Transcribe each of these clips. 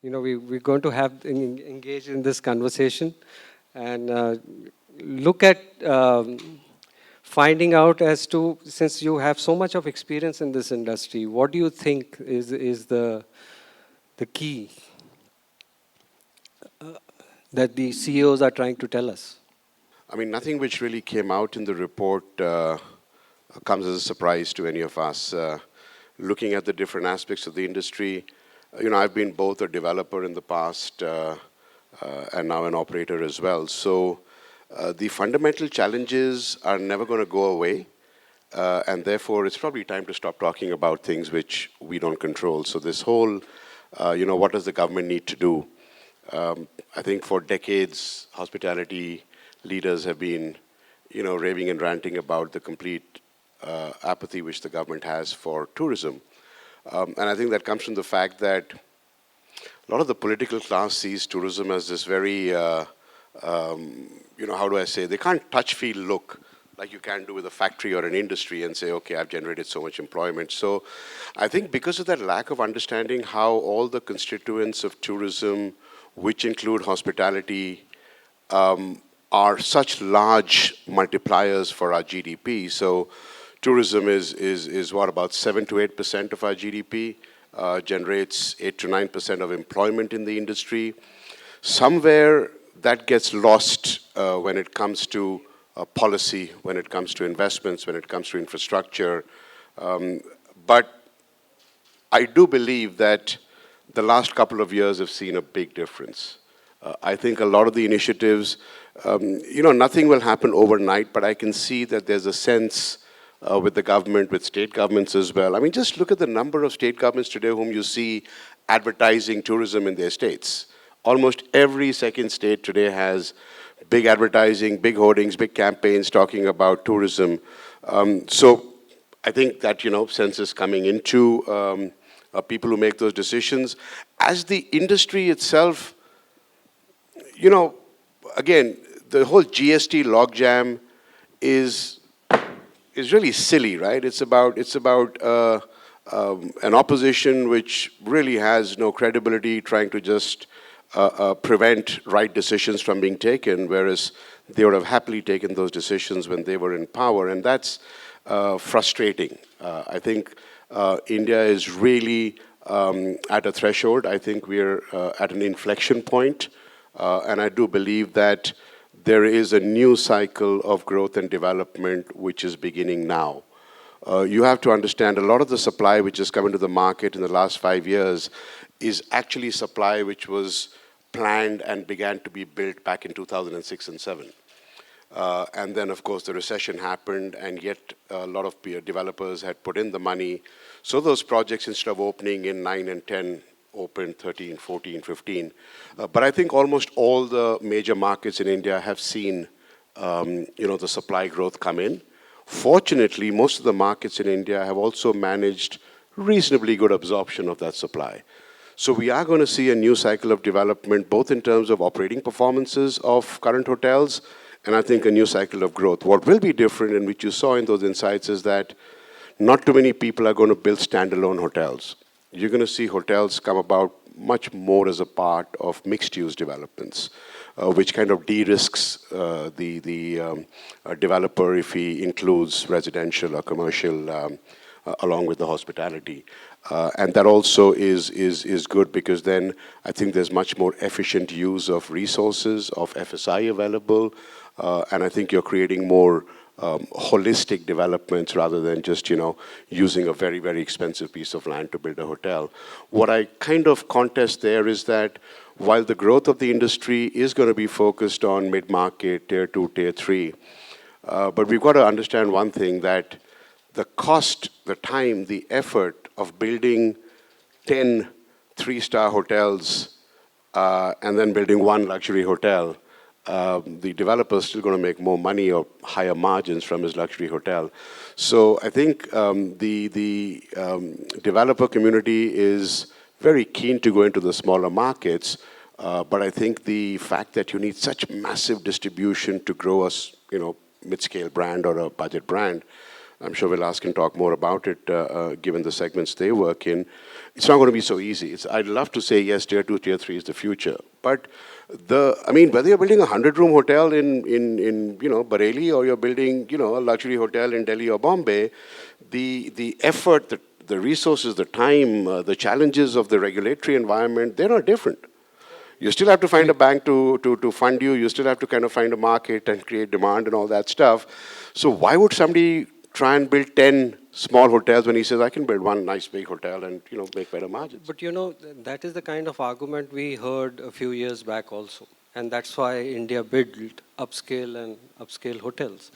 we're going to have engage in this conversation and look at finding out as to, since you have so much of experience in this industry, what do you think is the key that the CEOs are trying to tell us? I mean, nothing which really came out in the report comes as a surprise to any of us. Looking at the different aspects of the industry, I've been both a developer in the past and now an operator as well. So the fundamental challenges are never going to go away. And therefore, it's probably time to stop talking about things which we don't control. So this whole, what does the government need to do? I think for decades, hospitality leaders have been, raving and ranting about the complete apathy which the government has for tourism. And I think that comes from the fact that a lot of the political class sees tourism as this very, how do I say, they can't touch, feel, look like you can do with a factory or an industry and say, okay, I've generated so much employment. So I think because of that lack of understanding how all the constituents of tourism, which include hospitality, are such large multipliers for our GDP. So tourism is what, about 7 to 8% of our GDP, generates 8 to 9% of employment in the industry. Somewhere that gets lost when it comes to policy, when it comes to investments, when it comes to infrastructure. But I do believe that the last couple of years have seen a big difference. I think a lot of the initiatives, nothing will happen overnight, but I can see that there's a sense with the government, with state governments as well. I mean, just look at the number of state governments today whom you see advertising tourism in their states. Almost every second state today has big advertising, big hoardings, big campaigns talking about tourism. So I think that, sense is coming into people who make those decisions. As the industry itself, again, the whole GST logjam is really silly, right? It's about an opposition which really has no credibility, trying to just prevent right decisions from being taken, whereas they would have happily taken those decisions when they were in power, and that's frustrating. I think India is really at a threshold. I think we're at an inflection point, and I do believe that there is a new cycle of growth and development which is beginning now. You have to understand a lot of the supply which has come into the market in the last 5 years is actually supply which was planned and began to be built back in 2006 and 7. And then, of course, the recession happened, and yet a lot of developers had put in the money. So those projects, instead of opening in 9 and 10, opened 13, 14, 15. But I think almost all the major markets in India have seen, the supply growth come in. Fortunately, most of the markets in India have also managed reasonably good absorption of that supply. So we are going to see a new cycle of development, both in terms of operating performances of current hotels, and I think a new cycle of growth. What will be different, and which you saw in those insights, is that not too many people are going to build standalone hotels. You're going to see hotels come about much more as a part of mixed-use developments, which kind of de-risks the developer if he includes residential or commercial along with the hospitality. And that also is good, because then I think there's much more efficient use of resources, of FSI available, and I think you're creating more holistic developments rather than just, using a very, very expensive piece of land to build a hotel. What I kind of contest there is that while the growth of the industry is going to be focused on mid-market, tier 2, tier 3, but we've got to understand one thing, that the cost, the time, the effort of building 10 3-star hotels and then building one luxury hotel, the developer is still going to make more money or higher margins from his luxury hotel. So I think the developer community is very keen to go into the smaller markets, but I think the fact that you need such massive distribution to grow a mid-scale brand or a budget brand, I'm sure Vilas can talk more about it, given the segments they work in. It's not going to be so easy. I'd love to say, yes, tier 2, tier 3 is the future. But whether you're building a 100-room hotel in Bareilly, or you're building, a luxury hotel in Delhi or Bombay, the effort, the resources, the time, the challenges of the regulatory environment, they're not different. You still have to find a bank to fund you. You still have to kind of find a market and create demand and all that stuff. So why would somebody try and build 10 small hotels when he says, I can build one nice big hotel and, make better margins? But that is the kind of argument we heard a few years back also. And that's why India built upscale and upscale hotels.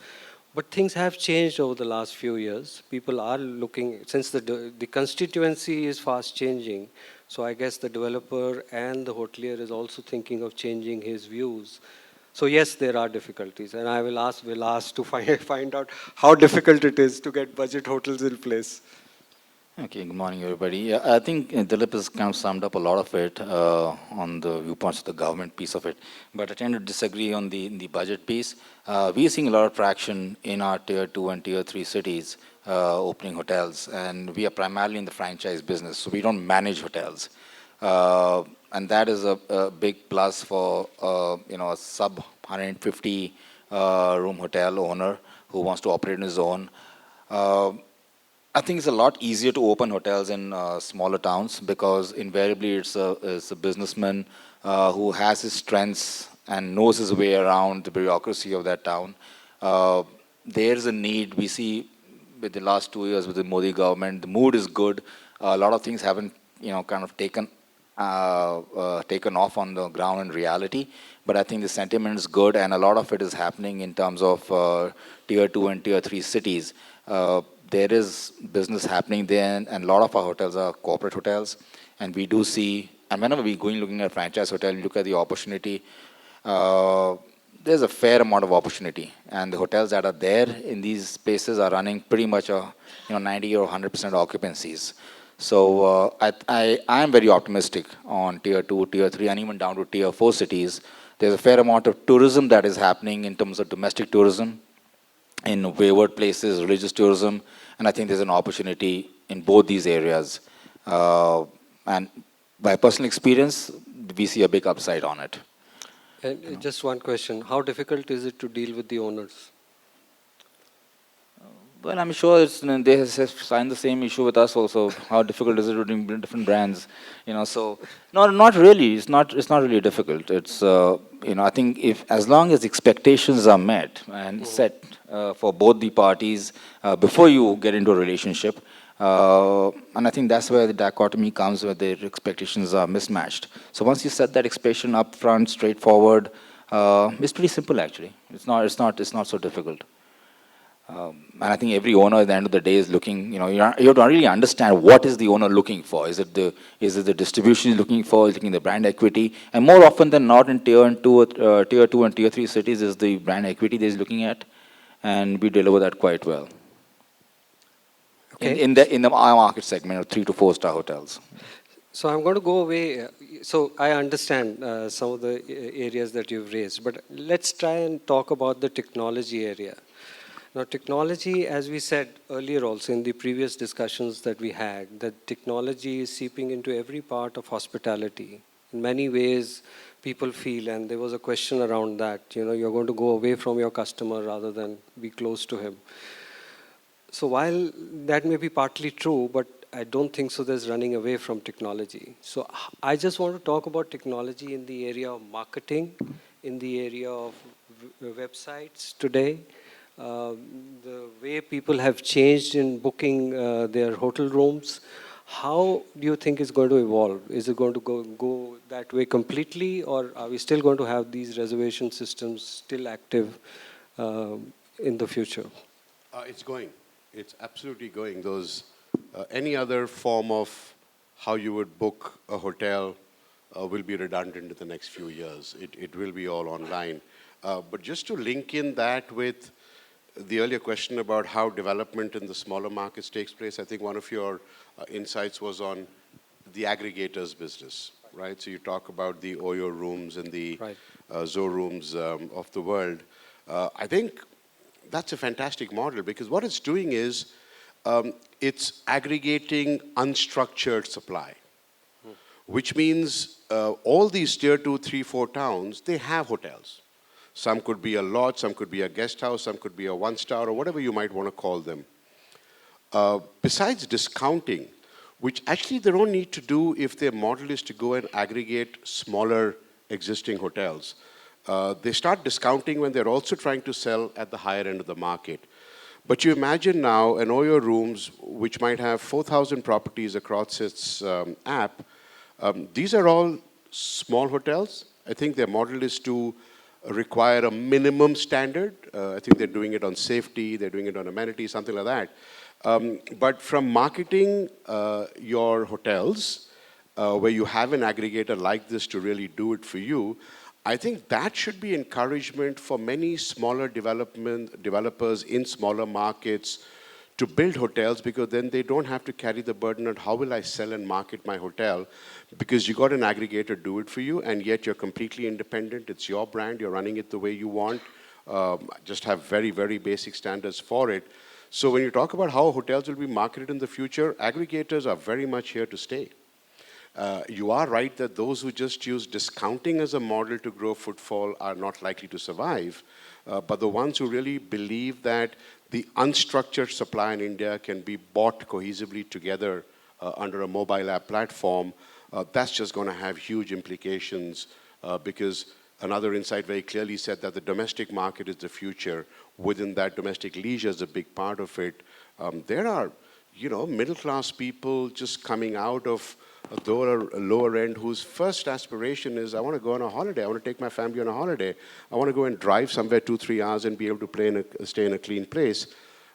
But things have changed over the last few years. People are looking, since the constituency is fast changing, so I guess the developer and the hotelier is also thinking of changing his views. So yes, there are difficulties, and I will ask to find out how difficult it is to get budget hotels in place. Okay, good morning, everybody. Yeah, I think Dilip has kind of summed up a lot of it on the viewpoints of the government piece of it, but I tend to disagree on the budget piece. We are seeing a lot of traction in our tier 2 and tier 3 cities opening hotels, and we are primarily in the franchise business, so we don't manage hotels. And that is a big plus for a sub 150 room hotel owner who wants to operate on his own. I think it's a lot easier to open hotels in smaller towns because invariably it's a businessman who has his strengths and knows his way around the bureaucracy of that town. There's a need we see with the last 2 years with the Modi government. The mood is good. A lot of things haven't kind of taken off on the ground in reality, but I think the sentiment is good, and a lot of it is happening in terms of tier 2 and tier 3 cities. There is business happening there, and a lot of our hotels are corporate hotels, and we do see, and whenever we looking at franchise hotel, we look at the opportunity, there's a fair amount of opportunity, and the hotels that are there in these places are running pretty much 90 or 100% occupancies. So I am very optimistic on tier 2, tier 3, and even down to tier 4 cities. There's a fair amount of tourism that is happening in terms of domestic tourism, in wayward places, religious tourism, and I think there's an opportunity in both these areas. And by personal experience, we see a big upside on it. And just one question, how difficult is it to deal with the owners? Well, I'm sure they have signed the same issue with us also. How difficult is it to do different brands? So no, not really. It's not really difficult. It's I think if as long as expectations are met and set for both the parties before you get into a relationship, and I think that's where the dichotomy comes, where the expectations are mismatched. So once you set that expectation up front, straightforward, it's pretty simple actually. It's not so difficult. And I think every owner at the end of the day is looking, you have to really understand what is the owner looking for. Is it the distribution he's looking for? Is he looking at the brand equity? And more often than not in tier 2 and tier 3 cities is the brand equity that he's looking at. And we deliver that quite well. Okay. In the our market segment of 3 to 4 star hotels. So I'm going to go away. So I understand some of the areas that you've raised, but let's try and talk about the technology area. Now, technology, as we said earlier also in the previous discussions that we had, that technology is seeping into every part of hospitality. In many ways, people feel, and there was a question around that, you're going to go away from your customer rather than be close to him. So while that may be partly true, but I don't think so there's running away from technology. So I just want to talk about technology in the area of marketing, in the area of websites today. The way people have changed in booking their hotel rooms, how do you think it's going to evolve? Is it going to go that way completely, or are we still going to have these reservation systems still active in the future? It's going. It's absolutely going. Any other form of how you would book a hotel will be redundant in the next few years. It will be all online. But just to link in that with the earlier question about how development in the smaller markets takes place, I think one of your insights was on the aggregators business, right? So you talk about the Oyo rooms and the Zo rooms of the world. I think that's a fantastic model because what it's doing is it's aggregating unstructured supply, which means all these tier 2, 3, 4 towns, they have hotels. Some could be a lodge, some could be a guest house, some could be a one-star or whatever you might want to call them. Besides discounting, which actually they don't need to do if their model is to go and aggregate smaller existing hotels. They start discounting when they're also trying to sell at the higher end of the market. But you imagine now an Oyo Rooms, which might have 4,000 properties across its app. These are all small hotels. I think their model is to require a minimum standard. I think they're doing it on safety, they're doing it on amenities, something like that. But from marketing your hotels, where you have an aggregator like this to really do it for you, I think that should be encouragement for many smaller developers in smaller markets to build hotels, because then they don't have to carry the burden of how will I sell and market my hotel, because you got an aggregator do it for you, and yet you're completely independent. It's your brand. You're running it the way you want. Just have very, very basic standards for it. So when you talk about how hotels will be marketed in the future, aggregators are very much here to stay. You are right that those who just use discounting as a model to grow footfall are not likely to survive. But the ones who really believe that the unstructured supply in India can be bought cohesively together under a mobile app platform, that's just going to have huge implications because another insight very clearly said that the domestic market is the future. Within that, domestic leisure is a big part of it. There are, middle-class people just coming out of a lower end whose first aspiration is, I want to go on a holiday. I want to take my family on a holiday. I want to go and drive somewhere 2-3 hours and be able to stay in a clean place.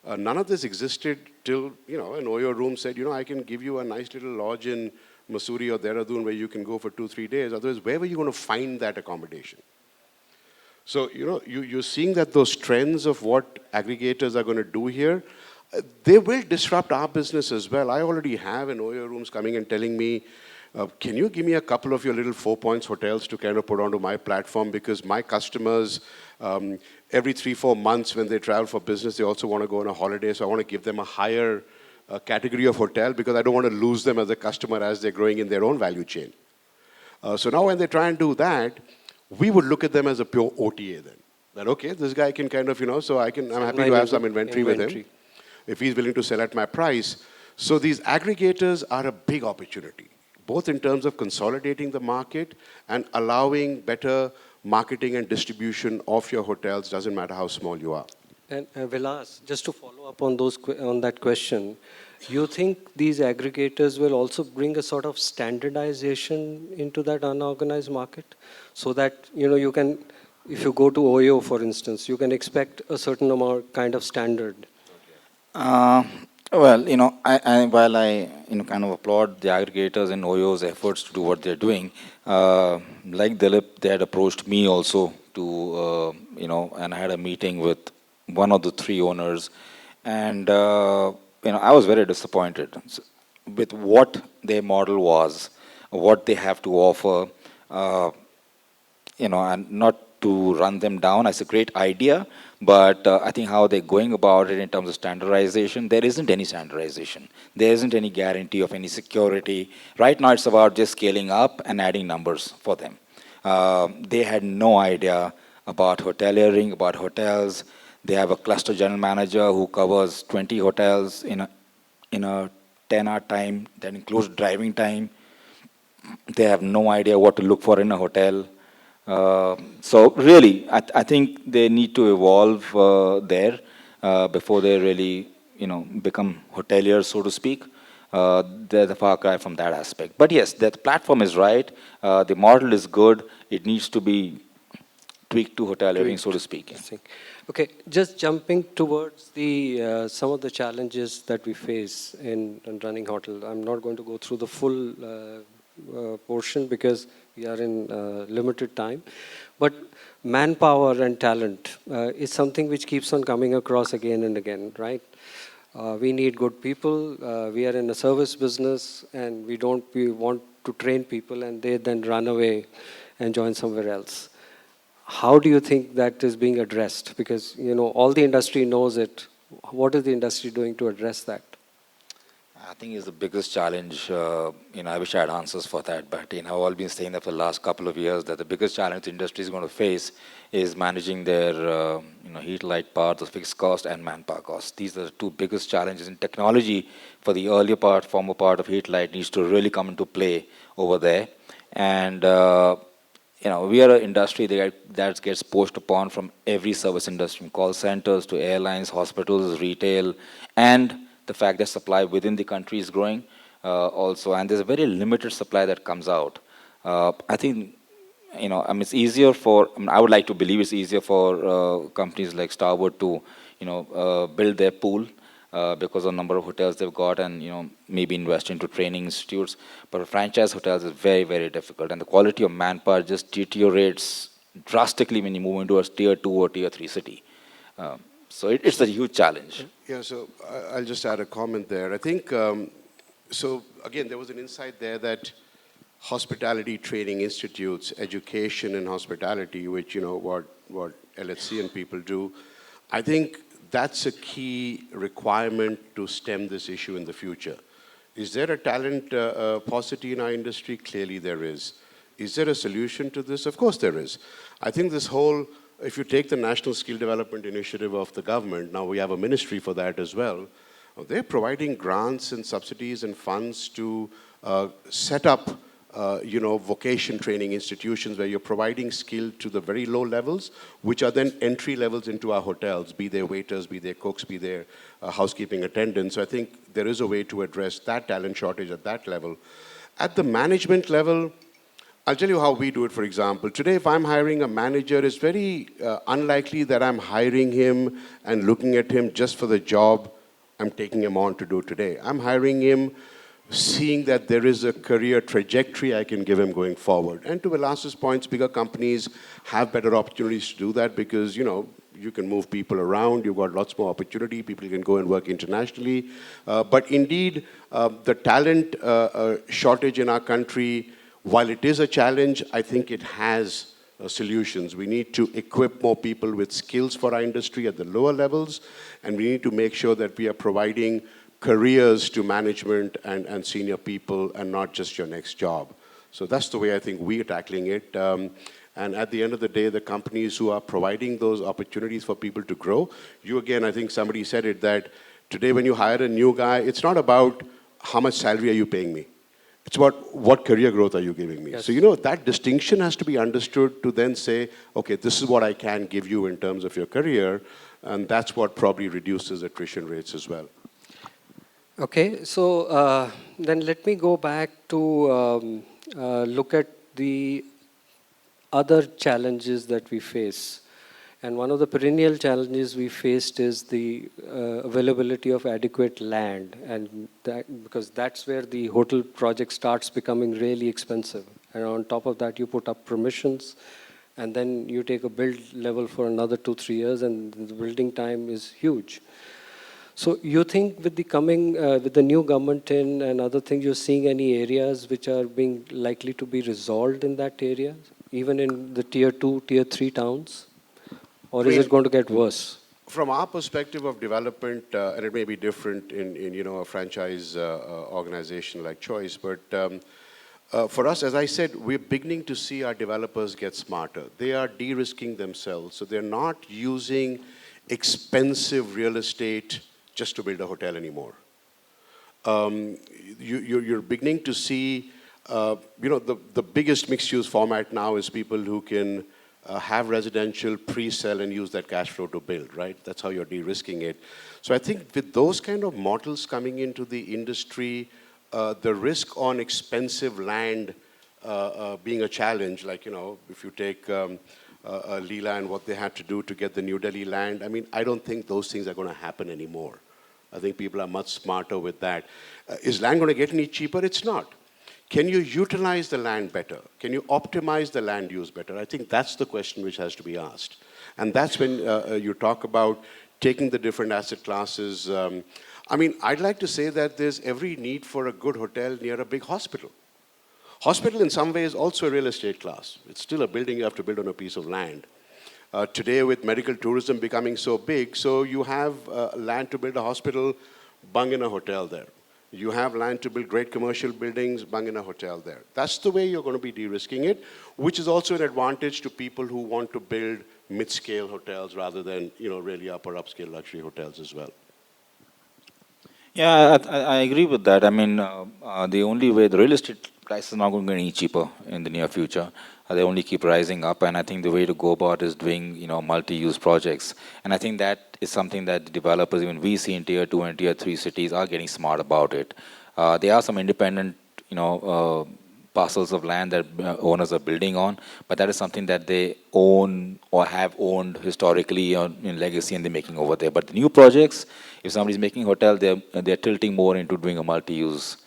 None of this existed till, an Oyo Room said, I can give you a nice little lodge in Mussoorie or Dehradun where you can go for 2-3 days. Otherwise, where were you going to find that accommodation? So, you're seeing that those trends of what aggregators are going to do here, they will disrupt our business as well. I already have an Oyo Rooms coming and telling me, can you give me a couple of your little 4 points hotels to kind of put onto my platform, because my customers, every 3-4 months when they travel for business, they also want to go on a holiday. So I want to give them a higher category of hotel because I don't want to lose them as a customer as they're growing in their own value chain. So now when they try and do that, we would look at them as a pure OTA then. That, okay, this guy can kind of, so I'm happy to have some inventory with him if he's willing to sell at my price. So these aggregators are a big opportunity, both in terms of consolidating the market and allowing better marketing and distribution of your hotels, doesn't matter how small you are. And Vilas, just to follow up on that question, you think these aggregators will also bring a sort of standardization into that unorganized market, so that you can, if you go to Oyo, for instance, you can expect a certain amount kind of standard? Well, while I kind of applaud the aggregators and Oyo's efforts to do what they're doing, like Dilip, they had approached me also to, and I had a meeting with one of the 3 owners, and I was very disappointed with what their model was, what they have to offer, and not to run them down. It's a great idea, but I think how they're going about it in terms of standardization, there isn't any standardization. There isn't any guarantee of any security. Right now, it's about just scaling up and adding numbers for them. They had no idea about hoteliering, about hotels. They have a cluster general manager who covers 20 hotels in a 10-hour time. That includes driving time. They have no idea what to look for in a hotel. So really, I think they need to evolve there before they really, become hoteliers, so to speak. They're the far cry from that aspect. But yes, the platform is right. The model is good. It needs to be tweaked to hoteliering, so to speak. Yeah. Okay, just jumping towards the some of the challenges that we face in running hotel. I'm not going to go through the full portion because we are in limited time. But manpower and talent is something which keeps on coming across again and again, right? We need good people. We are in a service business, and we want to train people, and they then run away and join somewhere else. how do you think that is being addressed? Because, you know, all the industry knows it. What is the industry doing to address that? I think is the biggest challenge. I wish I had answers for that, but I've all been saying that for the last couple of years that the biggest challenge the industry is going to face is managing their, heat, light power, the fixed cost, and manpower costs. These are the two biggest challenges in technology. For the earlier part, former part of heat, light needs to really come into play over there, and we are an industry that gets pushed upon from every service industry, from call centers to airlines, hospitals, retail, and the fact that supply within the country is growing also, and there's a very limited supply that comes out. I think, it's easier for, I would like to believe it's easier for companies like Starwood to, build their pool because of the number of hotels they've got and, maybe invest into training institutes. But franchise hotels is very, very difficult, and the quality of manpower just deteriorates drastically when you move into a tier 2 or tier 3 city. So it's a huge challenge. Yeah, so I'll just add a comment there. I think, so again, there was an insight there that hospitality training institutes, education in hospitality, which, what LHC and people do, I think that's a key requirement to stem this issue in the future. Is there a talent paucity in our industry? Clearly there is. Is there a solution to this? Of course there is. I think this whole, if you take the National Skill Development Initiative of the government, now we have a ministry for that as well, they're providing grants and subsidies and funds to set up vocation training institutions where you're providing skill to the very low levels, which are then entry levels into our hotels, be they waiters, be they cooks, be they housekeeping attendants. So I think there is a way to address that talent shortage at that level. At the management level, I'll tell you how we do it, for example. Today, if I'm hiring a manager, it's very unlikely that I'm hiring him and looking at him just for the job I'm taking him on to do today. I'm hiring him seeing that there is a career trajectory I can give him going forward. And to Vilas's points, bigger companies have better opportunities to do that because, you can move people around, you've got lots more opportunity, people can go and work internationally. But indeed, the talent shortage in our country, while it is a challenge, I think it has solutions. We need to equip more people with skills for our industry at the lower levels, and we need to make sure that we are providing careers to management and senior people and not just your next job. So that's the way I think we are tackling it. And at the end of the day, the companies who are providing those opportunities for people to grow, again, I think somebody said it, that today when you hire a new guy, it's not about how much salary are you paying me. It's about what career growth are you giving me. Yes. So, that distinction has to be understood to then say, okay, this is what I can give you in terms of your career, and that's what probably reduces attrition rates as well. Okay, so then let me go back to look at the other challenges that we face. And one of the perennial challenges we faced is the availability of adequate land, and because that's where the hotel project starts becoming really expensive. And on top of that, you put up permissions, and then you take a build level for another 2-3 years, and the building time is huge. So you think with the new government in and other things, you're seeing any areas which are being likely to be resolved in that area, even in the tier 2, tier 3 towns? Or is it going to get worse? From our perspective of development, and it may be different in a franchise organization like Choice, but for us, as I said, we're beginning to see our developers get smarter. They are de-risking themselves, so they're not using expensive real estate just to build a hotel anymore. You're beginning to see, the biggest mixed-use format now is people who can have residential, pre-sell, and use that cash flow to build, right? That's how you're de-risking it. So I think with those kind of models coming into the industry, the risk on expensive land being a challenge, like, if you take Leela and what they had to do to get the New Delhi land, I don't think those things are going to happen anymore. I think people are much smarter with that. Is land going to get any cheaper? It's not. Can you utilize the land better? Can you optimize the land use better? I think that's the question which has to be asked. And that's when you talk about taking the different asset classes. I'd like to say that there's every need for a good hotel near a big hospital. Hospital in some ways also a real estate class. It's still a building you have to build on a piece of land. Today, with medical tourism becoming so big, so you have land to build a hospital, bung in a hotel there. You have land to build great commercial buildings, bung in a hotel there. That's the way you're going to be de-risking it, which is also an advantage to people who want to build mid-scale hotels rather than, really upper upscale luxury hotels as well. Yeah, I agree with that. I mean, the only way the real estate prices are not going to get any cheaper in the near future. They only keep rising up, and I think the way to go about is doing, multi-use projects. And I think that is something that the developers, even we see in tier 2 and tier 3 cities, are getting smart about it. There are some independent, parcels of land that owners are building on, but that is something that they own or have owned historically in legacy, and they're making over there. But the new projects, if somebody's making a hotel, they're tilting more into doing a multi-use.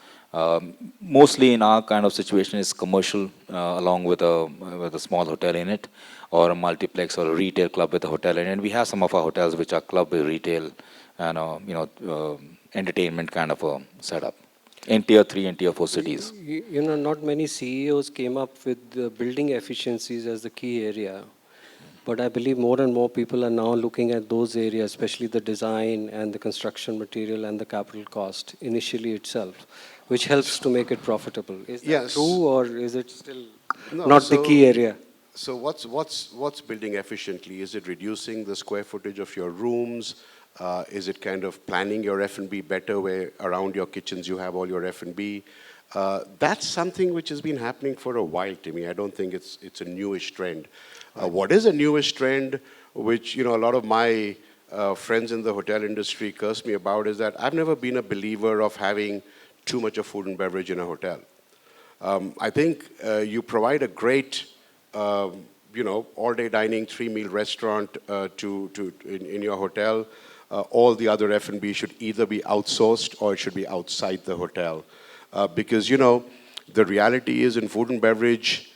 Mostly in our kind of situation is commercial, along with a small hotel in it, or a multiplex or a retail club with a hotel in it. And we have some of our hotels which are club with retail and entertainment kind of a setup in tier 3 and tier 4 cities. Not many CEOs came up with the building efficiencies as the key area. But I believe more and more people are now looking at those areas, especially the design and the construction material and the capital cost initially itself, which helps to make it profitable. Is that Yes. true, or is it still No, not the key area? So what's building efficiently? Is it reducing the square footage of your rooms? Is it kind of planning your F&B better, where around your kitchens you have all your F&B? That's something which has been happening for a while, Timmy. I don't think it's a newish trend. What is a newish trend, which a lot of my friends in the hotel industry curse me about, is that I've never been a believer of having too much of food and beverage in a hotel. I think you provide a great, all-day dining, 3-meal restaurant in your hotel. All the other F&B should either be outsourced or it should be outside the hotel. Because, the reality is in food and beverage,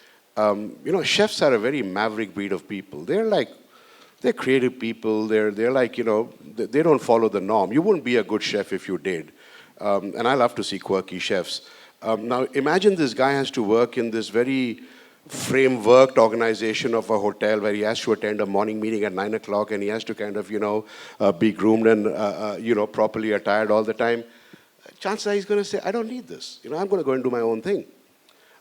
chefs are a very maverick breed of people. They're creative people. They're like, they don't follow the norm. You wouldn't be a good chef if you did. And I love to see quirky chefs. Now, imagine this guy has to work in this very frameworked organization of a hotel where he has to attend a morning meeting at 9 o'clock and he has to kind of, be groomed and, properly attired all the time. Chances are he's going to say, I don't need this. I'm going to go and do my own thing.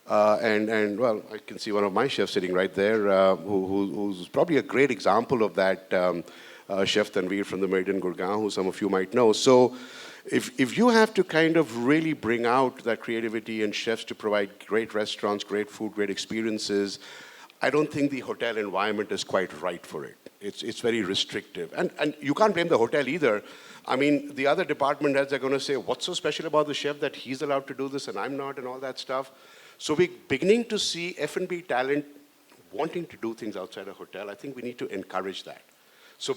Well, I can see one of my chefs sitting right there, who's probably a great example of that, Chef Tanveer from the Meridian Gurgaon, who some of you might know. So if you have to kind of really bring out that creativity in chefs to provide great restaurants, great food, great experiences, I don't think the hotel environment is quite right for it. It's very restrictive. And you can't blame the hotel either. I mean, the other department heads are going to say, what's so special about the chef that he's allowed to do this and I'm not, and all that stuff. So we're beginning to see F&B talent wanting to do things outside a hotel. I think we need to encourage that. So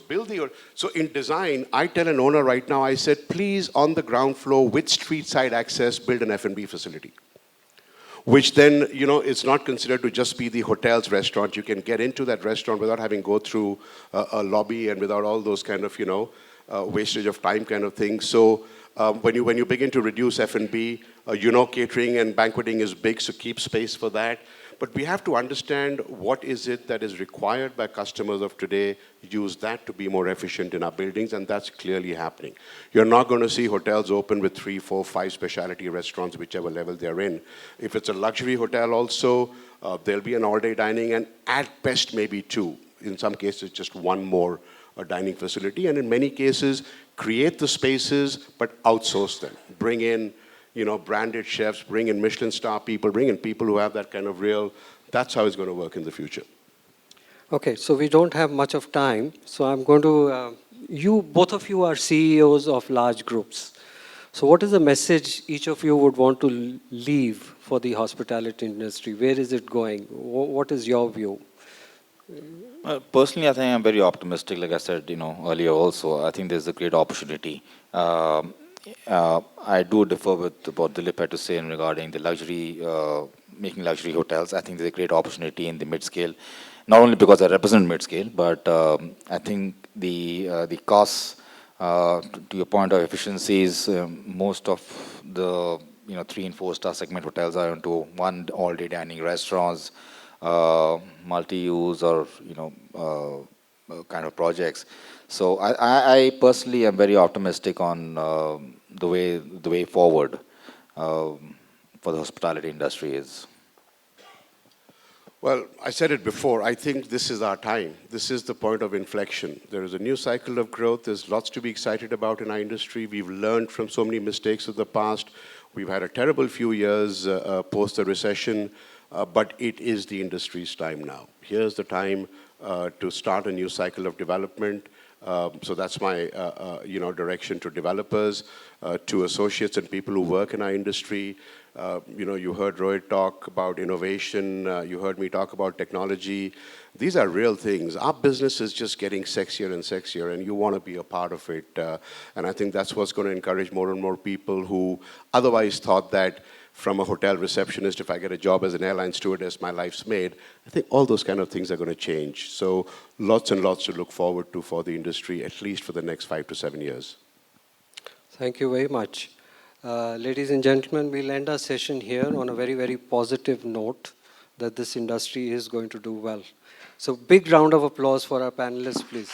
so in design, I tell an owner right now, I said, please, on the ground floor with street side access, build an F&B facility. Which then, it's not considered to just be the hotel's restaurant. You can get into that restaurant without having go through a lobby and without all those kind of, wastage of time kind of things. So when you begin to reduce F&B, catering and banqueting is big, so keep space for that. But we have to understand what is it that is required by customers of today, use that to be more efficient in our buildings, and that's clearly happening. You're not going to see hotels open with 3, 4, 5 specialty restaurants, whichever level they're in. If it's a luxury hotel also, there'll be an all-day dining, and at best maybe 2. In some cases, just 1 more dining facility, and in many cases, create the spaces, but outsource them. Bring in branded chefs, bring in Michelin star people, bring in people who have that kind of that's how it's going to work in the future. Okay, so we don't have much of time. So I'm going to, both of you are CEOs of large groups. So what is the message each of you would want to leave for the hospitality industry? Where is it going? What is your view? Personally, I think I'm very optimistic. Like I said, earlier also, I think there's a great opportunity. I do differ with what Dilip had to say in regarding the luxury, making luxury hotels. I think there's a great opportunity in the mid-scale, not only because I represent mid-scale, but I think the costs, to your point of efficiencies, most of the 3 and 4 star segment hotels are into one all-day dining restaurants, multi-use or kind of projects. So I personally am very optimistic on the way forward for the hospitality industry is. Well, I said it before, I think this is our time. This is the point of inflection. There is a new cycle of growth. There's lots to be excited about in our industry. We've learned from so many mistakes of the past. We've had a terrible few years post the recession, but it is the industry's time now. Here's the time to start a new cycle of development. So that's my direction to developers, to associates and people who work in our industry. You heard Rohit talk about innovation. You heard me talk about technology. These are real things. Our business is just getting sexier and sexier, and you want to be a part of it. And I think that's what's going to encourage more and more people who otherwise thought that from a hotel receptionist, if I get a job as an airline stewardess, my life's made. I think all those kind of things are going to change. So lots and lots to look forward to for the industry, at least for the next 5 to 7 years. Thank you very much. Ladies and gentlemen, we'll end our session here on a very, very positive note that this industry is going to do well. So big round of applause for our panelists, please.